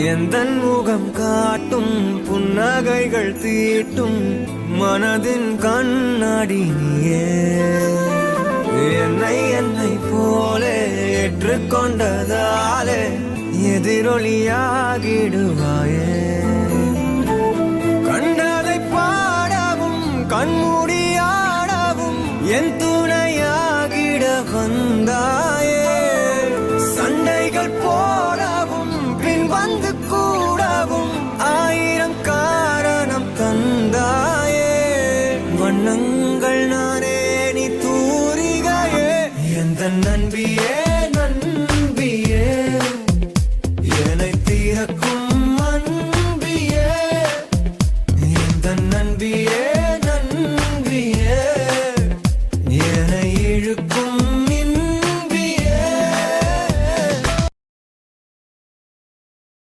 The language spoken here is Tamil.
எந்தன் முகம் காட்டும் புன்னகைகள் தீட்டும் மனதின் கண்ணாடி நீயே என்னை போலே ஏற்றுக்கொண்டதாலே எதிரொலியாகிடுவாயே கண்டதை பாடவும் கண்மூடியாடவும் என் துணையாகிட வந்தாயே சண்டைகள் போடவும் பின் வந்து கூடவும் ஆயிரம் காரணம் தந்தாயே வண்ணங்கள் நானே நீ தூரிகையே எந்த நண்பியே நண்பியே என்னை தீரக்கும்